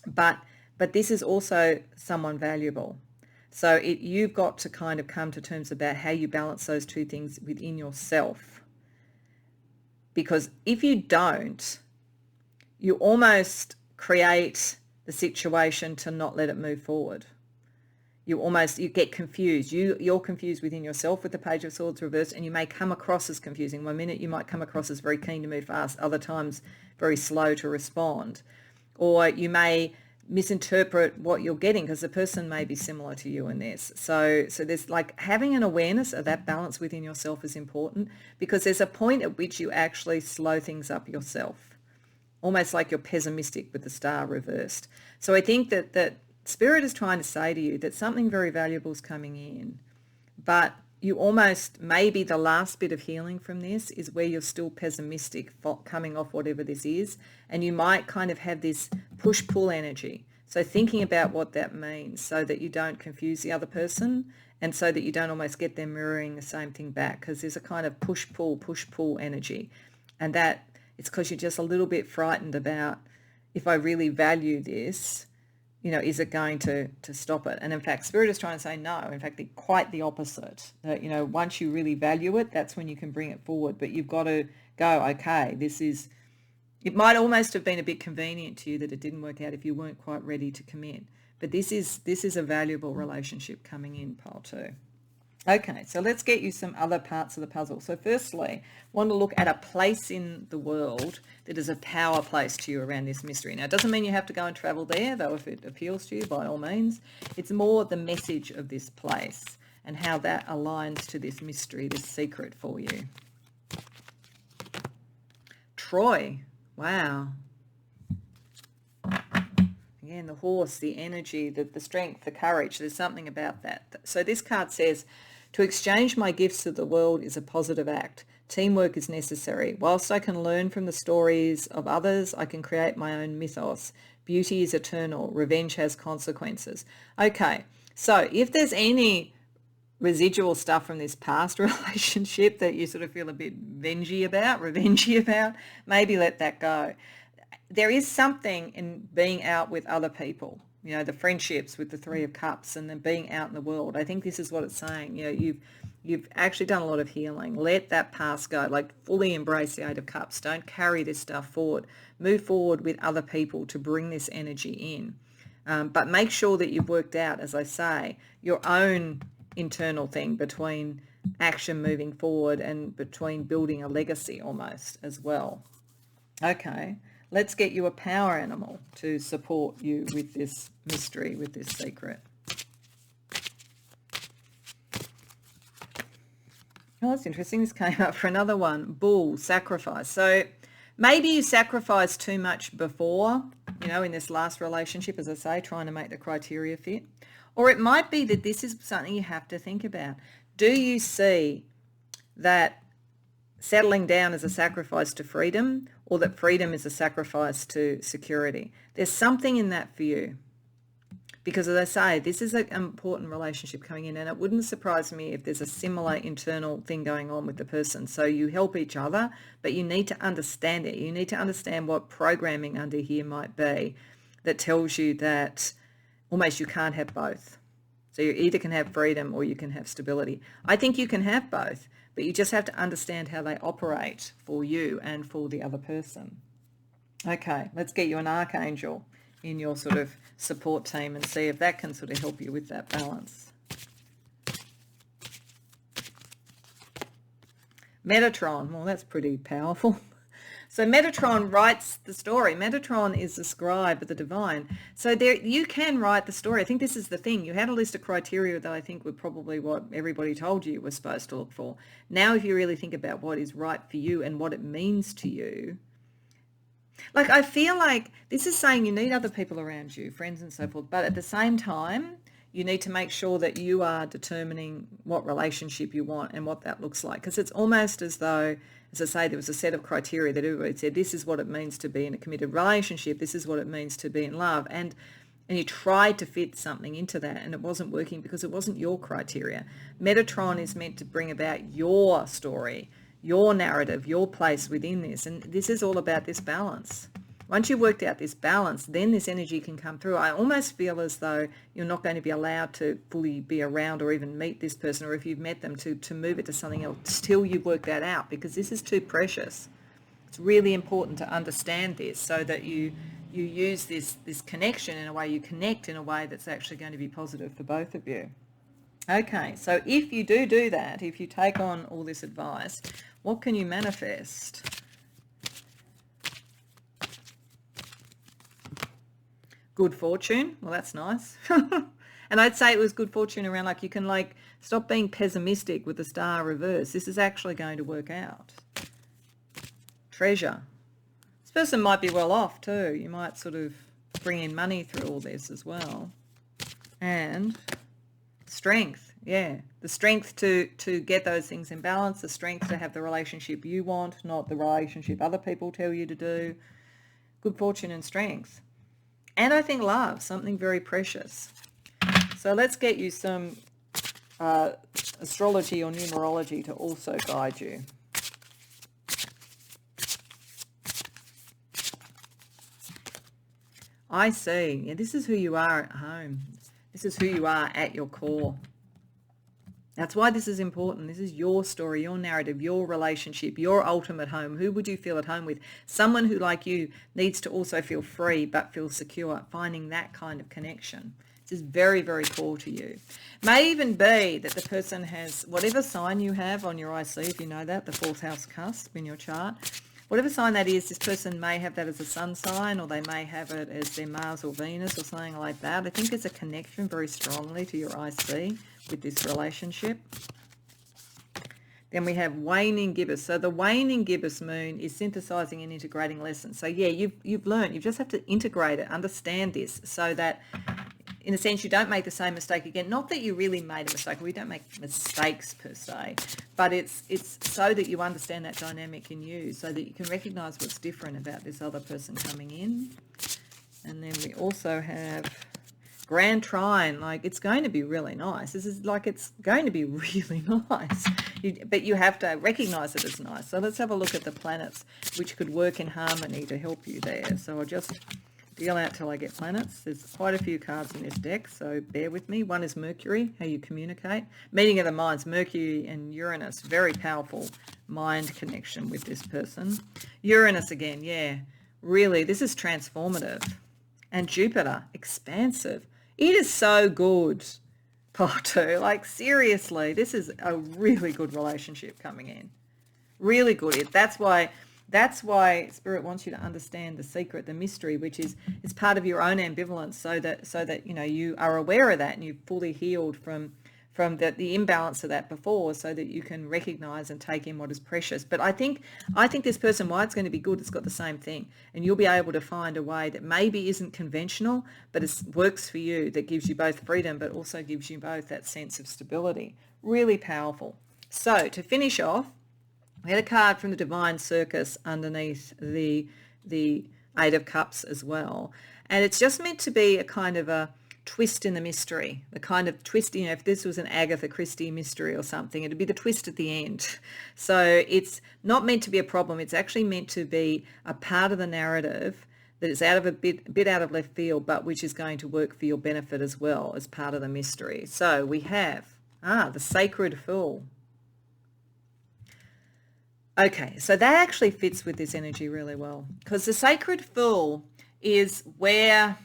Speaker 1: But this is also someone valuable. So you've got to kind of come to terms about how you balance those two things within yourself. Because if you don't, you almost create the situation to not let it move forward. You get confused. You're confused within yourself with the Page of Swords reversed, and you may come across as confusing. One minute you might come across as very keen to move fast, other times very slow to respond. Or you may misinterpret what you're getting, because the person may be similar to you in this. So there's like having an awareness of that balance within yourself is important, because there's a point at which you actually slow things up yourself, almost like you're pessimistic with the Star reversed. So I think that Spirit is trying to say to you that something very valuable is coming in, but you almost, maybe the last bit of healing from this is where you're still pessimistic coming off whatever this is, and you might kind of have this push-pull energy. So thinking about what that means so that you don't confuse the other person and so that you don't almost get them mirroring the same thing back, because there's a kind of push-pull energy. And that it's because you're just a little bit frightened about, if I really value this, is it going to stop it? And in fact, Spirit is trying to say no. In fact, quite the opposite. That, once you really value it, that's when you can bring it forward. But you've got to go, okay, it might almost have been a bit convenient to you that it didn't work out if you weren't quite ready to commit. But this is a valuable relationship coming in, pile 2. Okay, so let's get you some other parts of the puzzle. So firstly, want to look at a place in the world that is a power place to you around this mystery. Now, it doesn't mean you have to go and travel there, though if it appeals to you, by all means. It's more the message of this place and how that aligns to this mystery, this secret for you. Troy, wow. Again, the horse, the energy, the strength, the courage, there's something about that. So this card says, to exchange my gifts to the world is a positive act. Teamwork is necessary. Whilst I can learn from the stories of others, I can create my own mythos. Beauty is eternal. Revenge has consequences. Okay, so if there's any residual stuff from this past relationship that you sort of feel a bit revengey about, maybe let that go. There is something in being out with other people, the friendships with the 3 of Cups and then being out in the world. I think this is what it's saying. You've actually done a lot of healing. Let that past go, like fully embrace the 8 of Cups. Don't carry this stuff forward. Move forward with other people to bring this energy in. But make sure that you've worked out, as I say, your own internal thing between action moving forward and between building a legacy almost as well. Okay. Let's get you a power animal to support you with this mystery, with this secret. Oh, that's interesting. This came up for another one. Bull, sacrifice. So maybe you sacrificed too much before, in this last relationship, as I say, trying to make the criteria fit. Or it might be that this is something you have to think about. Do you see that settling down is a sacrifice to freedom, or that freedom is a sacrifice to security? There's something in that for you. Because as I say, this is an important relationship coming in, and it wouldn't surprise me if there's a similar internal thing going on with the person. So you help each other, but you need to understand it. You need to understand what programming under here might be that tells you that almost you can't have both. So you either can have freedom or you can have stability. I think you can have both, but you just have to understand how they operate for you and for the other person. Okay, let's get you an archangel in your sort of support team and see if that can sort of help you with that balance. Metatron, well, that's pretty powerful. So Metatron writes the story. Metatron is the scribe of the divine. So there, you can write the story. I think this is the thing. You had a list of criteria that I think were probably what everybody told you was supposed to look for. Now, if you really think about what is right for you and what it means to you, like I feel like this is saying you need other people around you, friends and so forth, but at the same time, you need to make sure that you are determining what relationship you want and what that looks like. Because it's almost as though, as I say, there was a set of criteria that everybody said, this is what it means to be in a committed relationship, this is what it means to be in love. And you tried to fit something into that and it wasn't working because it wasn't your criteria. Metatron is meant to bring about your story, your narrative, your place within this. And this is all about this balance. Once you've worked out this balance, then this energy can come through. I almost feel as though you're not going to be allowed to fully be around or even meet this person, or if you've met them, to move it to something else till you've worked that out, because this is too precious. It's really important to understand this so that you use this connection in a way, you connect in a way that's actually going to be positive for both of you. Okay, so if you do that, if you take on all this advice, what can you manifest? Good fortune. Well, that's nice. And I'd say it was good fortune around, like, you can like stop being pessimistic with the star reverse. This is actually going to work out. Treasure. This person might be well off too. You might sort of bring in money through all this as well. And strength. Yeah, the strength to get those things in balance, the strength to have the relationship you want, not the relationship other people tell you to do. Good fortune and strength. And I think love, something very precious. So let's get you some astrology or numerology to also guide you. I see. Yeah, this is who you are at home. This is who you are at your core. That's why this is important. This is your story, your narrative, your relationship, your ultimate home. Who would you feel at home with? Someone who, like you, needs to also feel free but feel secure, finding that kind of connection. This is very, very core to you. May even be that the person has whatever sign you have on your IC, if you know that, the fourth house cusp in your chart. Whatever sign that is, this person may have that as a sun sign, or they may have it as their Mars or Venus or something like that. I think there's a connection very strongly to your IC with this relationship. Then we have waning gibbous. So the waning gibbous moon is synthesizing and integrating lessons. So yeah, you've learned. You just have to integrate it, understand this, so that in a sense you don't make the same mistake again. Not that you really made a mistake. We don't make mistakes per se, but it's so that you understand that dynamic in you, so that you can recognize what's different about this other person coming in. And then we also have Grand Trine. Like, it's going to be really nice. This is like, it's going to be really nice. But you have to recognize it as nice. So let's have a look at the planets which could work in harmony to help you there. So I'll just deal out till I get planets. There's quite a few cards in this deck, so bear with me. One is Mercury, how you communicate. Meeting of the minds, Mercury and Uranus, very powerful mind connection with this person. Uranus again, yeah, really, this is transformative. And Jupiter, expansive. It is so good, part two. Like, seriously, this is a really good relationship coming in. Really good. That's why Spirit wants you to understand the secret, the mystery, which is part of your own ambivalence, so that you know you are aware of that and you've fully healed from the imbalance of that before, so that you can recognize and take in what is precious. But I think this person, why it's going to be good, it's got the same thing, and you'll be able to find a way that maybe isn't conventional, but it works for you, that gives you both freedom but also gives you both that sense of stability. Really powerful. So to finish off, we had a card from the Divine Circus underneath the Eight of Cups as well. And it's just meant to be a kind of a twist in the mystery, the kind of twist, you know, if this was an Agatha Christie mystery or something, it'd be the twist at the end. So it's not meant to be a problem. It's actually meant to be a part of the narrative that is out of a bit out of left field, but which is going to work for your benefit as well as part of the mystery. So we have, the Sacred Fool. Okay, so that actually fits with this energy really well, because the Sacred Fool is where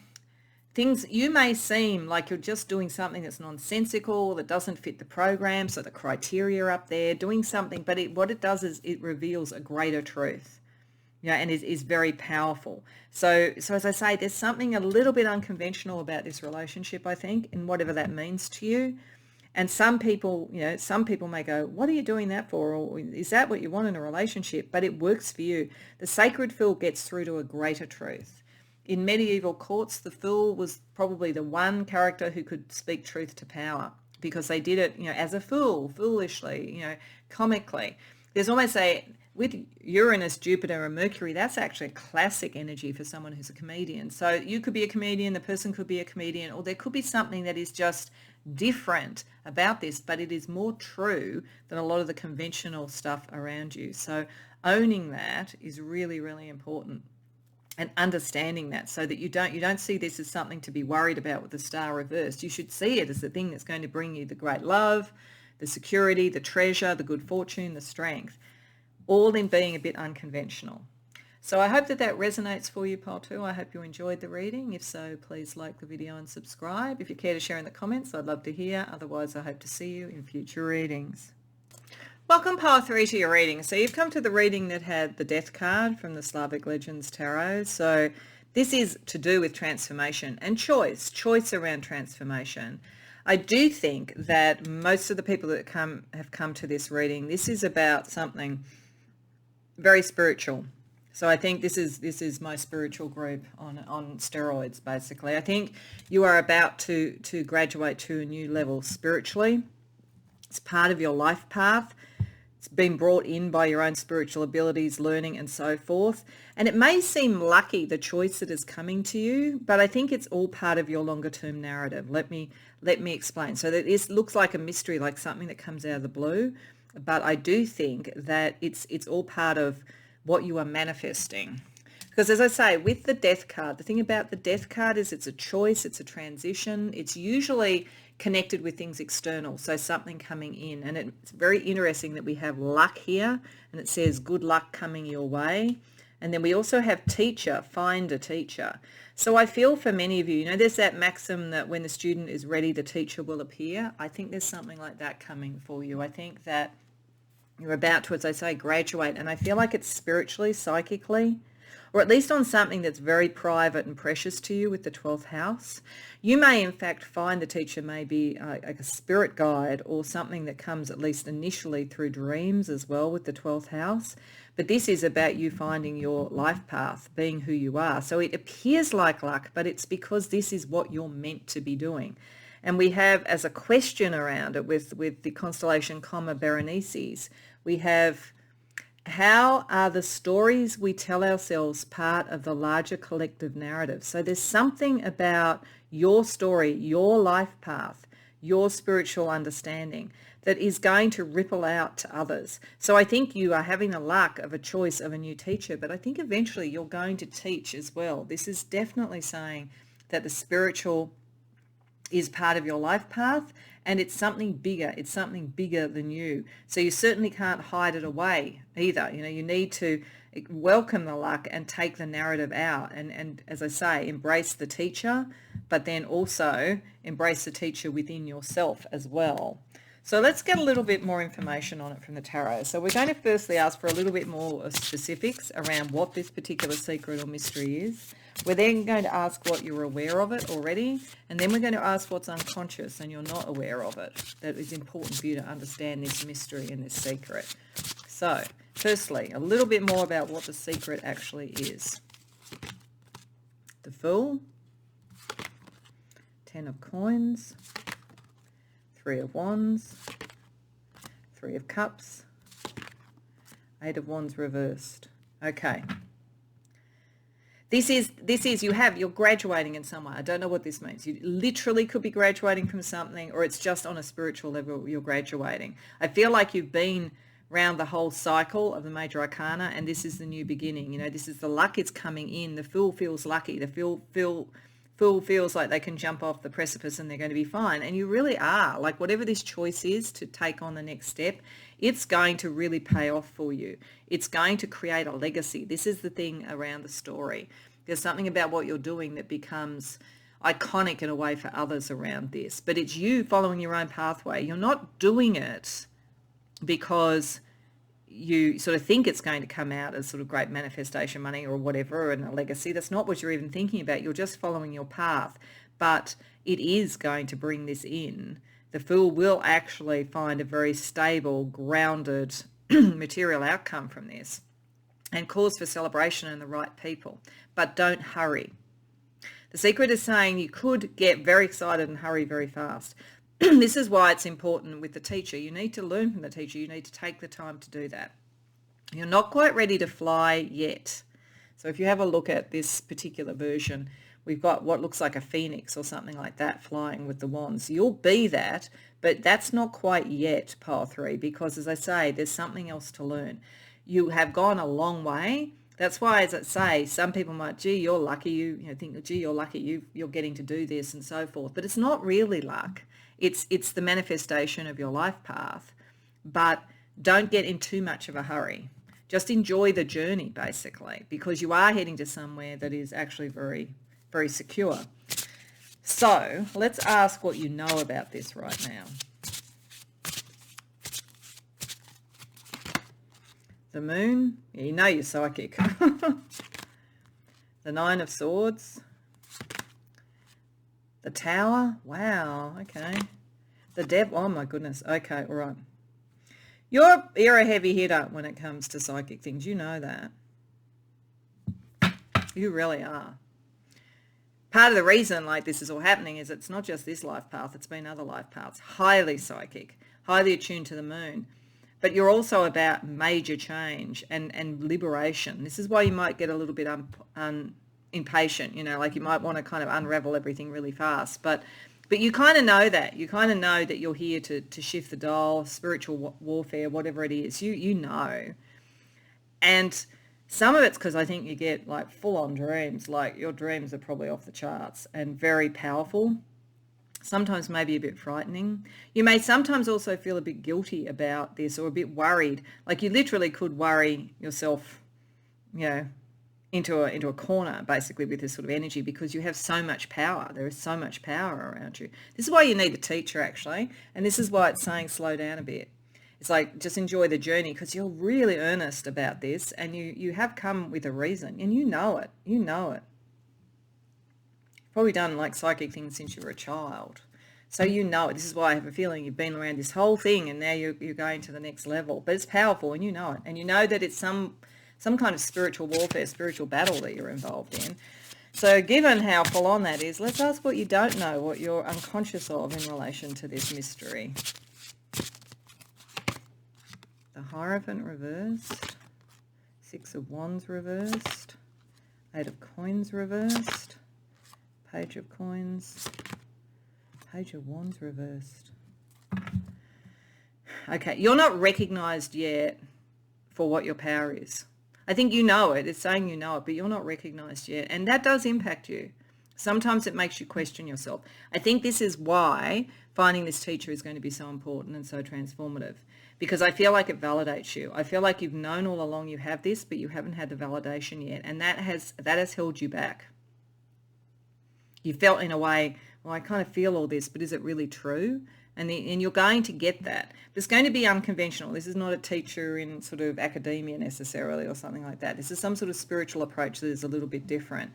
Speaker 1: things, you may seem like you're just doing something that's nonsensical, that doesn't fit the program, so the criteria are up there, doing something, but what it does is it reveals a greater truth, you know, and is very powerful. So as I say, there's something a little bit unconventional about this relationship, I think, and whatever that means to you. And some people may go, what are you doing that for? Or is that what you want in a relationship? But it works for you. The Sacred Fool gets through to a greater truth. In medieval courts, the fool was probably the one character who could speak truth to power, because they did it, you know, as a fool, foolishly, you know, comically. There's almost with Uranus, Jupiter and Mercury, that's actually a classic energy for someone who's a comedian. So you could be a comedian, the person could be a comedian, or there could be something that is just different about this, but it is more true than a lot of the conventional stuff around you. So owning that is really, really important, and understanding that, so that you don't see this as something to be worried about with the star reversed. You should see it as the thing that's going to bring you the great love, the security, the treasure, the good fortune, the strength, all in being a bit unconventional. So I hope that resonates for you, Pile 2. I hope you enjoyed the reading. If so, please like the video and subscribe. If you care to share in the comments, I'd love to hear. Otherwise, I hope to see you in future readings. Welcome, Pile 3, to your reading. So you've come to the reading that had the Death card from the Slavic Legends Tarot. So this is to do with transformation and choice around transformation. I do think that most of the people that have come to this reading, this is about something very spiritual. So I think this is my spiritual group on steroids, basically. I think you are about to graduate to a new level spiritually. It's part of your life path. It's been brought in by your own spiritual abilities, learning, and so forth. And it may seem lucky, the choice that is coming to you, but I think it's all part of your longer term narrative. Let me explain. So that this looks like a mystery, like something that comes out of the blue, but I do think that it's all part of what you are manifesting. Because as I say, with the death card, the thing about the death card is it's a choice, it's a transition. It's usually connected with things external, so something coming in. And it's very interesting that we have luck here, and it says good luck coming your way. And then we also have teacher, find a teacher. So I feel for many of you, you know, there's that maxim that when the student is ready, the teacher will appear. I think there's something like that coming for you. I think that you're about to, as I say, graduate, and I feel like it's spiritually, psychically, or at least on something that's very private and precious to you with the 12th house. You may in fact find the teacher may be like a spirit guide or something that comes at least initially through dreams as well with the 12th house. But this is about you finding your life path, being who you are. So it appears like luck, but it's because this is what you're meant to be doing. And we have as a question around it with the constellation Comma Berenices, we have, how are the stories we tell ourselves part of the larger collective narrative? So there's something about your story, your life path, your spiritual understanding that is going to ripple out to others. So I think you are having the luck of a choice of a new teacher, but I think eventually you're going to teach as well. This is definitely saying that the spiritual is part of your life path, and it's something bigger. It's something bigger than you. So you certainly can't hide it away either. You know, you need to welcome the luck and take the narrative out. And as I say, embrace the teacher, but then also embrace the teacher within yourself as well. So let's get a little bit more information on it from the tarot. So we're going to firstly ask for a little bit more of specifics around what this particular secret or mystery is. We're then going to ask what you're aware of it already, and then we're going to ask what's unconscious and you're not aware of it. That is important for you to understand this mystery and this secret. So, firstly, a little bit more about what the secret actually is. The Fool, 10 of Coins, 3 of Wands, 3 of Cups, 8 of Wands reversed. Okay. This is you're graduating in some way. I don't know what this means. You literally could be graduating from something, or it's just on a spiritual level you're graduating. I feel like you've been around the whole cycle of the major arcana, and this is the new beginning. You know, this is the luck is coming in. The Fool feels lucky. The Fool feels like they can jump off the precipice and they're going to be fine. And you really are. Like, whatever this choice is to take on the next step, it's going to really pay off for you. It's going to create a legacy. This is the thing around the story. There's something about what you're doing that becomes iconic in a way for others around this. But it's you following your own pathway. You're not doing it because you sort of think it's going to come out as sort of great manifestation money or whatever and a legacy. That's not what you're even thinking about. You're just following your path. But it is going to bring this in. The Fool will actually find a very stable, grounded material outcome from this and cause for celebration and the right people. But don't hurry. The secret is saying you could get very excited and hurry very fast. This is why it's important with the teacher. You need to learn from the teacher. You need to take the time to do that. You're not quite ready to fly yet. So if you have a look at this particular version, we've got what looks like a phoenix or something like that flying with the wands. You'll be that, but that's not quite yet, Pile 3, because as I say, there's something else to learn. You have gone a long way. That's why, as I say, some people might, gee, you're lucky. You think, gee, you're lucky. You're getting to do this and so forth. But it's not really luck. It's the manifestation of your life path. But don't get in too much of a hurry. Just enjoy the journey, basically, because you are heading to somewhere that is actually very, very secure. So let's ask what you know about this right now. The Moon, yeah, you know you're psychic. The Nine of Swords. The Tower, wow, okay. The Devil, oh my goodness, okay, all right. You're a heavy hitter when it comes to psychic things, you know that. You really are. Part of the reason like this is all happening is it's not just this life path, it's been other life paths. Highly psychic, highly attuned to the moon. but you're also about major change and liberation. This is why you might get a little bit impatient, like you might want to kind of unravel everything really fast. But you kind of know that. You kind of know that you're here to shift the dial, spiritual warfare, whatever it is. You know. And some of it's because I think you get like full-on dreams. Like your dreams are probably off the charts and very powerful. Sometimes maybe a bit frightening. You may sometimes also feel a bit guilty about this or a bit worried. Like you literally could worry yourself, into a corner basically with this sort of energy because you have so much power. There is so much power around you. This is why you need a teacher actually. And this is why it's saying slow down a bit. It's like just enjoy the journey because you're really earnest about this and you have come with a reason and you know it. You know it. Probably done like psychic things since you were a child. So you know it. This is why I have a feeling you've been around this whole thing and now you're going to the next level. But it's powerful and you know it. And you know that it's some kind of spiritual warfare, spiritual battle that you're involved in. So given how full on that is, let's ask what you don't know, what you're unconscious of in relation to this mystery. The Hierophant reversed. 6 of Wands reversed. 8 of Coins reversed. Page of Coins. Page of Wands reversed. Okay, you're not recognized yet for what your power is. I think you know it. It's saying you know it, but you're not recognized yet. And that does impact you. Sometimes it makes you question yourself. I think this is why finding this teacher is going to be so important and so transformative. Because I feel like it validates you. I feel like you've known all along you have this, but you haven't had the validation yet. And that has held you back. You felt in a way, well, I kind of feel all this, but is it really true? And you're going to get that. But it's going to be unconventional. This is not a teacher in sort of academia necessarily or something like that. This is some sort of spiritual approach that is a little bit different.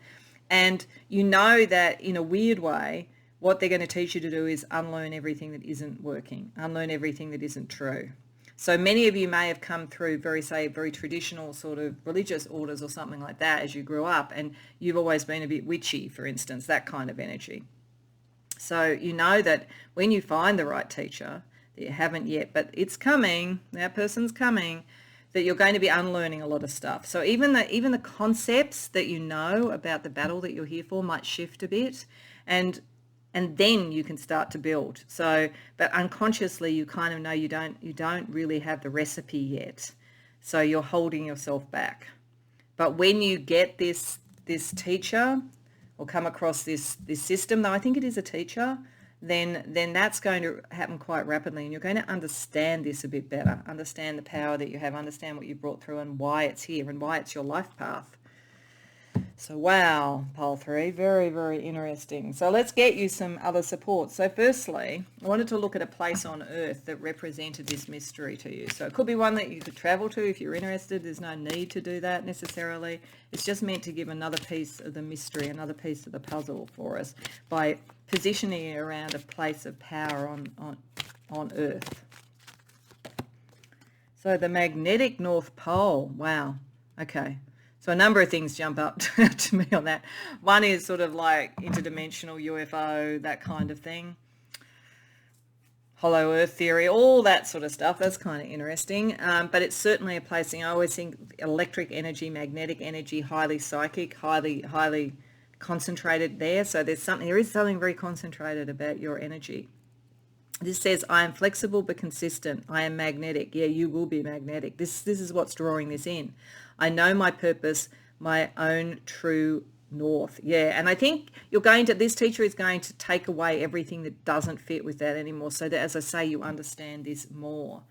Speaker 1: And you know that in a weird way, what they're going to teach you to do is unlearn everything that isn't working, unlearn everything that isn't true. So many of you may have come through very traditional sort of religious orders or something like that as you grew up, and you've always been a bit witchy, for instance, that kind of energy. So you know that when you find the right teacher, that you haven't yet, but it's coming, that person's coming, that you're going to be unlearning a lot of stuff. So even the concepts that you know about the battle that you're here for might shift a bit, and then you can start to build. So, but unconsciously you kind of know you don't really have the recipe yet. So you're holding yourself back. But when you get this teacher or come across this system, though I think it is a teacher, then that's going to happen quite rapidly and you're going to understand this a bit better, understand the power that you have, understand what you brought through and why it's here and why it's your life path. So wow, pole 3, very, very interesting. So let's get you some other support. So firstly, I wanted to look at a place on earth that represented this mystery to you. So it could be one that you could travel to if you're interested. There's no need to do that necessarily. It's just meant to give another piece of the mystery, another piece of the puzzle for us by positioning it around a place of power on earth. So the magnetic North Pole, wow, okay. So a number of things jump up to me on that. One is sort of like interdimensional UFO, that kind of thing. Hollow Earth theory, all that sort of stuff. That's kind of interesting. But it's certainly a place, I always think electric energy, magnetic energy, highly psychic, highly concentrated there. So there is something very concentrated about your energy. This says, I am flexible but consistent. I am magnetic. Yeah, you will be magnetic. This is what's drawing this in. I know my purpose, my own true north. Yeah, and I think this teacher is going to take away everything that doesn't fit with that anymore so that, as I say, you understand this more.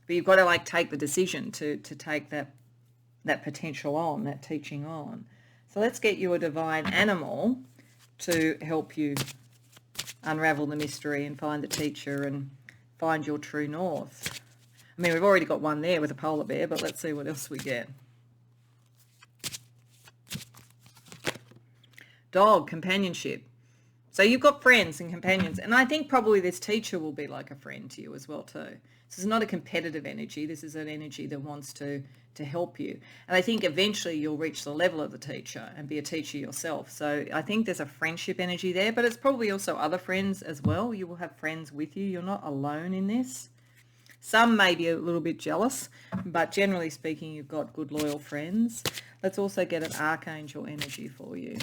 Speaker 1: But you've got to take the decision to take that potential on, that teaching on. So let's get you a divine animal to help you unravel the mystery and find the teacher and find your true north. I mean, we've already got one there with a polar bear, but let's see what else we get. Dog, companionship. So you've got friends and companions, and I think probably this teacher will be like a friend to you as well too. This is not a competitive energy. This is an energy that wants to help you. And I think eventually you'll reach the level of the teacher and be a teacher yourself. So I think there's a friendship energy there, but it's probably also other friends as well. You will have friends with you. You're not alone in this. Some may be a little bit jealous, but generally speaking, you've got good, loyal friends. Let's also get an archangel energy for you.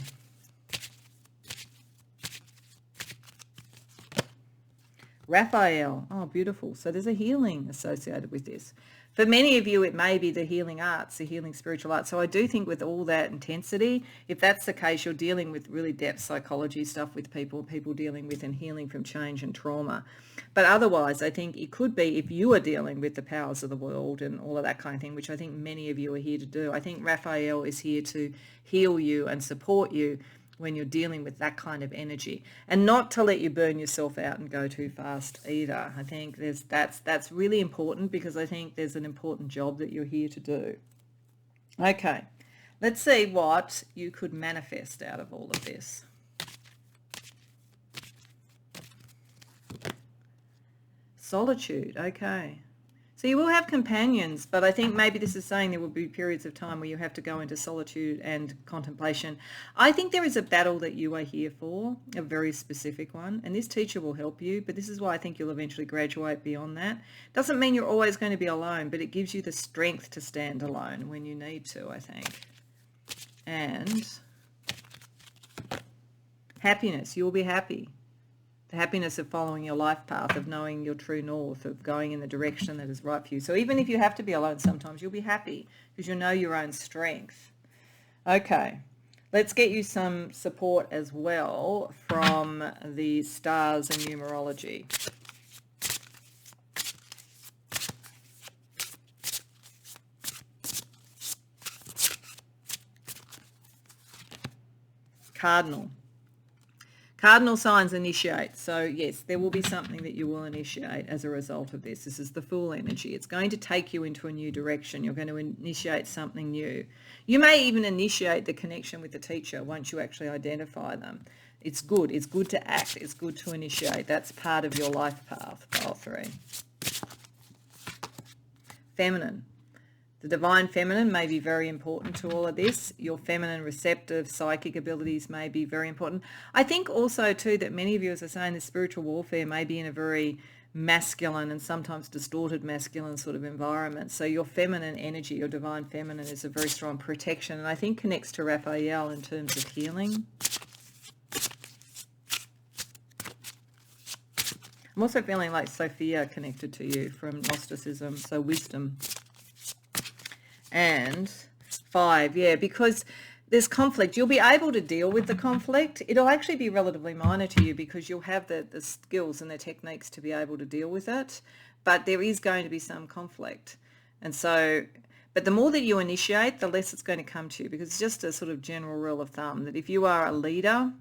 Speaker 1: Raphael. Oh, beautiful. So there's a healing associated with this. For many of you, it may be the healing arts, the healing spiritual arts. So I do think with all that intensity, if that's the case, you're dealing with really depth psychology stuff with people dealing with and healing from change and trauma. But otherwise, I think it could be if you are dealing with the powers of the world and all of that kind of thing, which I think many of you are here to do. I think Raphael is here to heal you and support you when you're dealing with that kind of energy, and not to let you burn yourself out and go too fast either. I think that's really important, because I think there's an important job that you're here to do. Okay, let's see what you could manifest out of all of this. Solitude, okay. So you will have companions, but I think maybe this is saying there will be periods of time where you have to go into solitude and contemplation. I think there is a battle that you are here for, a very specific one, and this teacher will help you, but this is why I think you'll eventually graduate beyond that. Doesn't mean you're always going to be alone, but it gives you the strength to stand alone when you need to, I think. And happiness, you'll be happy. The happiness of following your life path, of knowing your true north, of going in the direction that is right for you. So even if you have to be alone sometimes, you'll be happy because you know your own strength. Okay, let's get you some support as well from the stars and numerology. Cardinal. Cardinal signs initiate. So yes, there will be something that you will initiate as a result of this. This is the Fool energy. It's going to take you into a new direction. You're going to initiate something new. You may even initiate the connection with the teacher once you actually identify them. It's good. It's good to act. It's good to initiate. That's part of your life path, pile 3. Feminine. The divine feminine may be very important to all of this. Your feminine receptive psychic abilities may be very important. I think also too that many of you, as I say, in the spiritual warfare may be in a very masculine and sometimes distorted masculine sort of environment. So your feminine energy, your divine feminine, is a very strong protection, and I think connects to Raphael in terms of healing. I'm also feeling like Sophia connected to you from Gnosticism, so wisdom. And 5, yeah, because there's conflict. You'll be able to deal with the conflict. It'll actually be relatively minor to you because you'll have the skills and the techniques to be able to deal with it. But there is going to be some conflict. And so, but the more that you initiate, the less it's going to come to you, because it's just a sort of general rule of thumb that if you are a leader,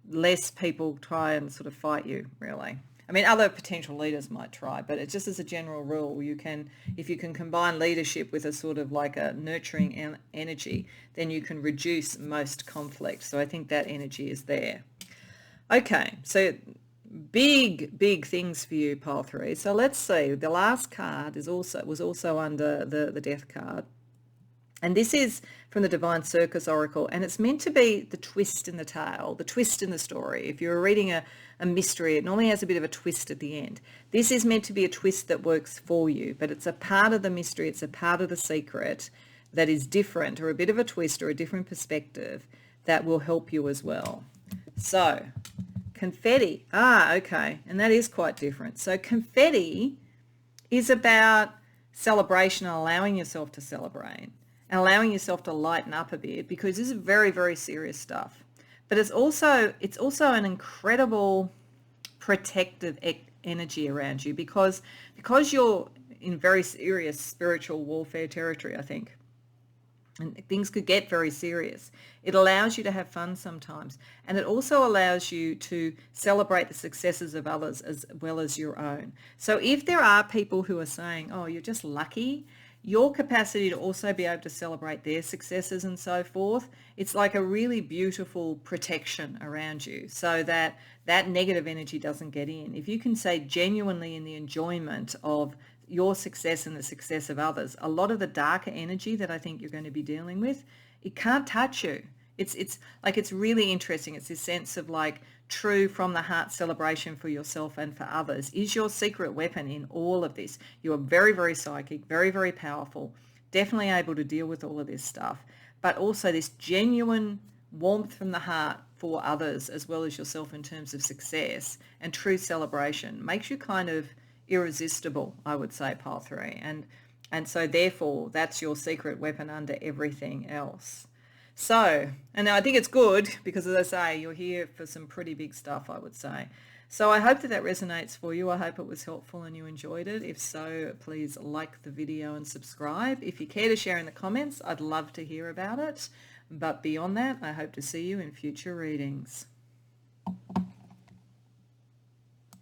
Speaker 1: less people try and sort of fight you, really. I mean, other potential leaders might try, but it's just as a general rule, you can, if you can combine leadership with a sort of like a nurturing energy, then you can reduce most conflict. So I think that energy is there. Okay, so big things for you, pile 3. So let's see. The last card was also under the death card. And this is from the Divine Circus Oracle, and it's meant to be the twist in the tale, the twist in the story. If you're reading a mystery, it normally has a bit of a twist at the end. This is meant to be a twist that works for you, but it's a part of the mystery, it's a part of the secret that is different, or a bit of a twist or a different perspective that will help you as well. So, confetti. Okay, and that is quite different. So confetti is about celebration and allowing yourself to celebrate. And allowing yourself to lighten up a bit, because this is very, very serious stuff. But it's also an incredible protective energy around you, because you're in very serious spiritual warfare territory, I think. And things could get very serious. It allows you to have fun sometimes. And it also allows you to celebrate the successes of others as well as your own. So if there are people who are saying, oh, you're just lucky, your capacity to also be able to celebrate their successes and so forth, it's like a really beautiful protection around you, so that that negative energy doesn't get in. If you can say genuinely in the enjoyment of your success and the success of others, a lot of the darker energy that I think you're going to be dealing with, it can't touch you. It's like, it's really interesting. It's this sense of like true from the heart celebration for yourself and for others is your secret weapon in all of this. You are very, very psychic, very, very powerful, definitely able to deal with all of this stuff, but also this genuine warmth from the heart for others as well as yourself in terms of success and true celebration makes you kind of irresistible, I would say, pile 3. And so therefore that's your secret weapon under everything else. So, and I think it's good because, as I say, you're here for some pretty big stuff, I would say. So I hope that that resonates for you. I hope it was helpful and you enjoyed it. If so, please like the video and subscribe. If you care to share in the comments, I'd love to hear about it. But beyond that, I hope to see you in future readings.